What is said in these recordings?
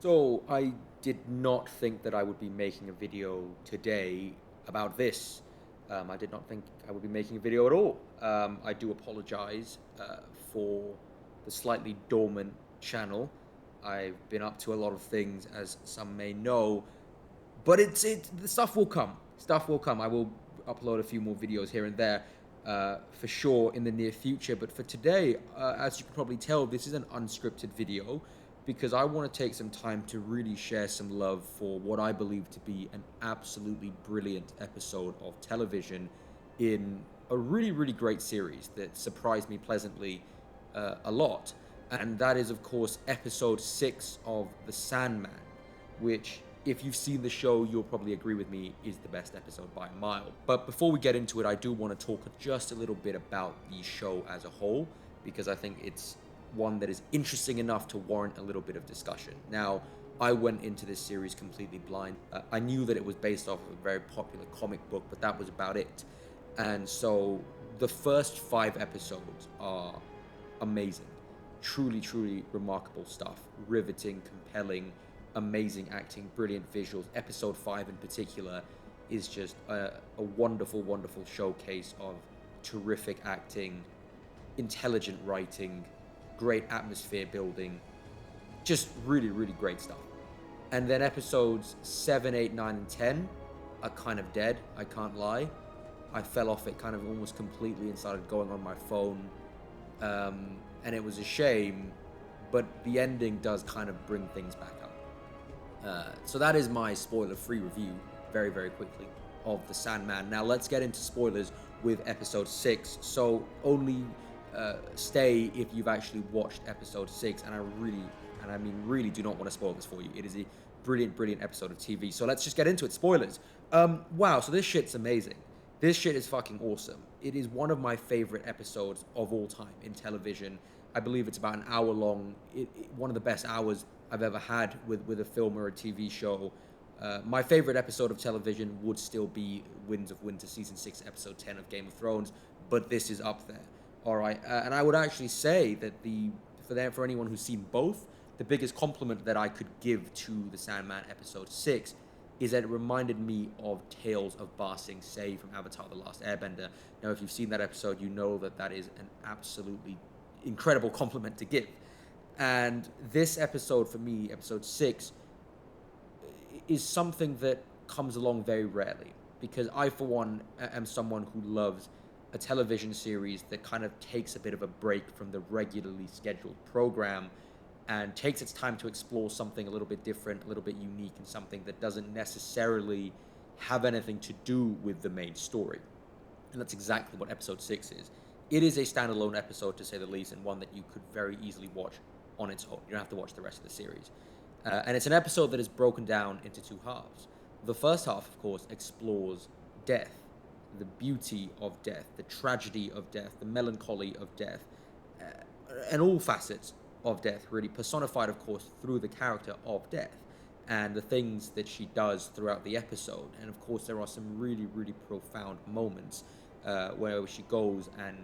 So I did not think that I would be making a video today about this. I did not think I would be making a video at all. I do apologize for the slightly dormant channel. I've been up to a lot of things, as some may know, but the stuff will come. Stuff will come. I will upload a few more videos here and there, for sure, in the near future. But for today, as you can probably tell, this is an unscripted video because I want to take some time to really share some love for what I believe to be an absolutely brilliant episode of television in a really, really great series that surprised me pleasantly a lot. And that is, of course, episode 6 of The Sandman, which, if you've seen the show, you'll probably agree with me, is the best episode by a mile. But before we get into it, I do want to talk just a little bit about the show as a whole, because I think it's one that is interesting enough to warrant a little bit of discussion. Now, I went into this series completely blind. I knew that it was based off of a very popular comic book, but that was about it. And so the first 5 episodes are amazing. Truly, truly remarkable stuff. Riveting, compelling, amazing acting, brilliant visuals. Episode 5 in particular is just a wonderful, wonderful showcase of terrific acting, intelligent writing, great atmosphere building, just really, really great stuff. And then episodes 7, 8, 9, and 10 are kind of dead, I can't lie. I fell off it kind of almost completely and started going on my phone. And it was a shame, but the ending does kind of bring things back up. So that is my spoiler-free review, very, very quickly, of The Sandman. Now let's get into spoilers with episode 6. So only stay if you've actually watched episode 6, and I mean really do not want to spoil this for you. It is a brilliant, brilliant episode of TV. So let's just get into it. Spoilers. Wow, so this shit's amazing. This shit is fucking awesome. It is one of my favorite episodes of all time in television. I believe it's about an hour long. One of the best hours I've ever had with a film or a TV show. My favorite episode of television would still be Winds of Winter Season 6, Episode 10 of Game of Thrones, but this is up there. All right, and I would actually say that for anyone who's seen both, the biggest compliment that I could give to The Sandman Episode 6 is that it reminded me of Tales of Ba Sing Se from Avatar: The Last Airbender. Now, if you've seen that episode, you know that that is an absolutely incredible compliment to give. And this episode, for me, episode 6, is something that comes along very rarely. Because I, for one, am someone who loves a television series that kind of takes a bit of a break from the regularly scheduled program and takes its time to explore something a little bit different, a little bit unique, and something that doesn't necessarily have anything to do with the main story. And that's exactly what episode 6 is. It is a standalone episode, to say the least, and one that you could very easily watch on its own. You don't have to watch the rest of the series. And it's an episode that is broken down into 2 halves. The first half, of course, explores death, the beauty of death, the tragedy of death, the melancholy of death, and all facets of death, really personified, of course, through the character of death and the things that she does throughout the episode. And of course, there are some really, really profound moments where she goes and,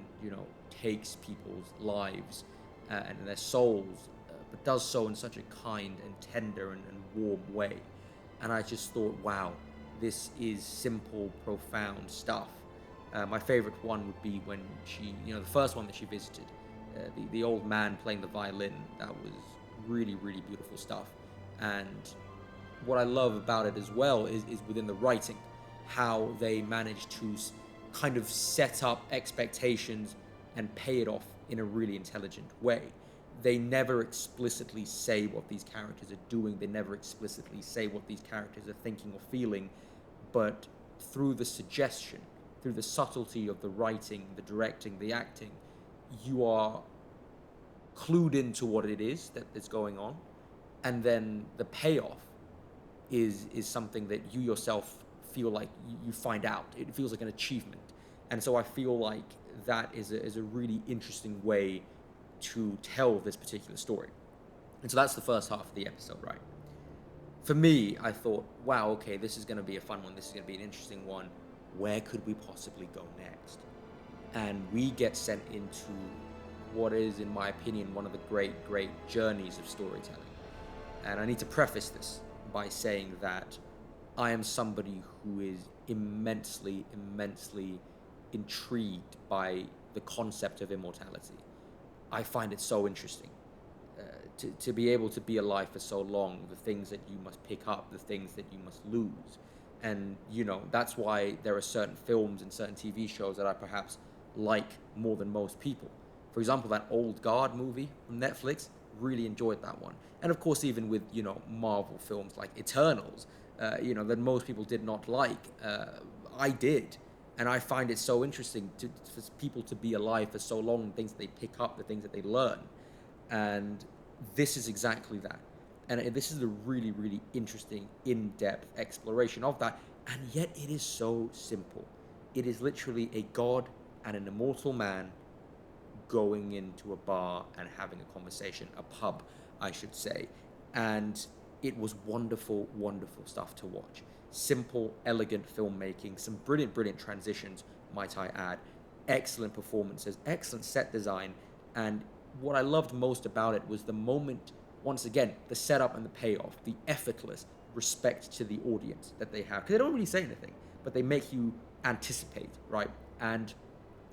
takes people's lives and their souls, but does so in such a kind and tender and warm way. And I just thought, wow, this is simple, profound stuff. My favorite one would be when she, the first one that she visited, the old man playing the violin. That was really, really beautiful stuff. And what I love about it as well is within the writing, how they manage to kind of set up expectations and pay it off in a really intelligent way. They never explicitly say what these characters are doing. They never explicitly say what these characters are thinking or feeling, but through the suggestion, through the subtlety of the writing, the directing, the acting, you are clued into what it is that is going on, and then the payoff is something that you yourself feel like you find out. It feels like an achievement, and so I feel like that is a really interesting way to tell this particular story. And so that's the first half of the episode, right? For me, I thought, wow, okay, this is going to be a fun one. This is going to be an interesting one. Where could we possibly go next? And we get sent into what is, in my opinion, one of the great, great journeys of storytelling. And I need to preface this by saying that I am somebody who is immensely, immensely intrigued by the concept of immortality. I find it so interesting. To be able to be alive for so long, the things that you must pick up, the things that you must lose. And, that's why there are certain films and certain TV shows that I perhaps like more than most people. For example, that Old Guard movie from Netflix, really enjoyed that one. And of course, even with, Marvel films like Eternals, that most people did not like, I did. And I find it so interesting for people to be alive for so long, the things that they pick up, the things that they learn. And this is exactly that. And this is a really, really interesting, in-depth exploration of that. And yet it is so simple. It is literally a god and an immortal man going into a bar and having a conversation, a pub, I should say. And it was wonderful, wonderful stuff to watch. Simple, elegant filmmaking, some brilliant, brilliant transitions, might I add. Excellent performances, excellent set design. And what I loved most about it was the moment, once again, the setup and the payoff, the effortless respect to the audience that they have. Because they don't really say anything, but they make you anticipate, right? And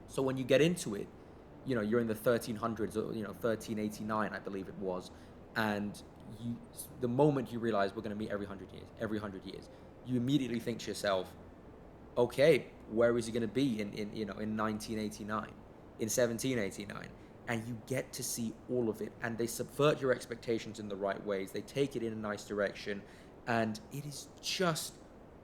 so when you get into it, you're in the 1300s, or 1389, I believe it was, and the moment you realize we're going to meet every 100 years, you immediately think to yourself, okay, where is he going to be in 1989, in 1789? And you get to see all of it, and they subvert your expectations in the right ways. They take it in a nice direction, and it is just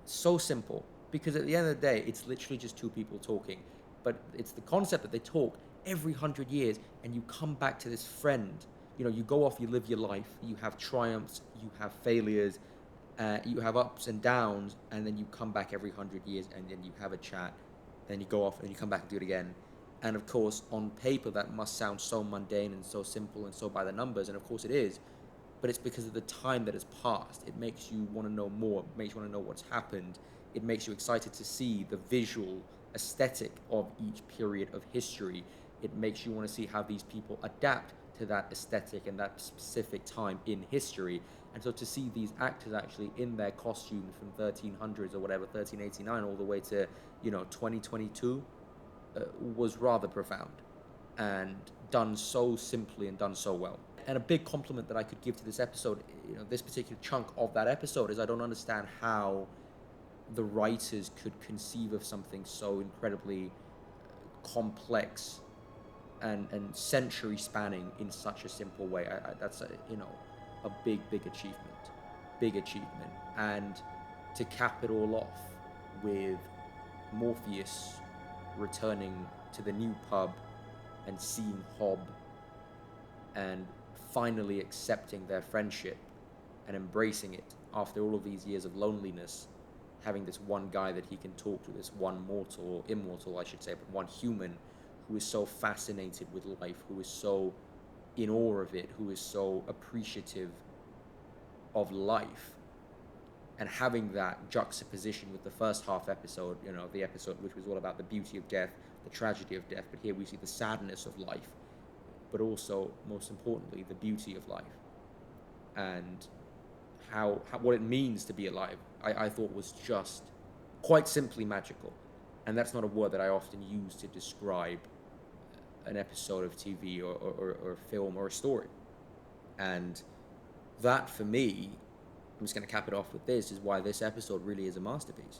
so simple, because at the end of the day, it's literally just two people talking. But it's the concept that they talk every 100 years, and you come back to this friend. You go off, you live your life, you have triumphs, you have failures, you have ups and downs, and then you come back every 100 years, and then you have a chat, then you go off, and you come back and do it again. And of course, on paper, that must sound so mundane and so simple and so by the numbers, and of course it is, but it's because of the time that has passed. It makes you want to know more, it makes you want to know what's happened, it makes you excited to see the visual aesthetic of each period of history. It makes you want to see how these people adapt to that aesthetic and that specific time in history. And so to see these actors actually in their costumes from 1300s or whatever, 1389, all the way to 2022, was rather profound, and done so simply and done so well. And a big compliment that I could give to this episode, this particular chunk of that episode, is I don't understand how the writers could conceive of something so incredibly complex and century spanning in such a simple way. That's a big achievement. And to cap it all off with Morpheus returning to the new pub and seeing Hob and finally accepting their friendship and embracing it after all of these years of loneliness, having this one guy that he can talk to, this one mortal, or immortal I should say, but one human who is so fascinated with life, who is so in awe of it, who is so appreciative of life. And having that juxtaposition with the first half episode, the episode which was all about the beauty of death, the tragedy of death, but here we see the sadness of life, but also, most importantly, the beauty of life, and how what it means to be alive, I thought was just quite simply magical. And that's not a word that I often use to describe an episode of TV or a film or a story. And that, for me, I'm just going to cap it off with this, is why this episode really is a masterpiece.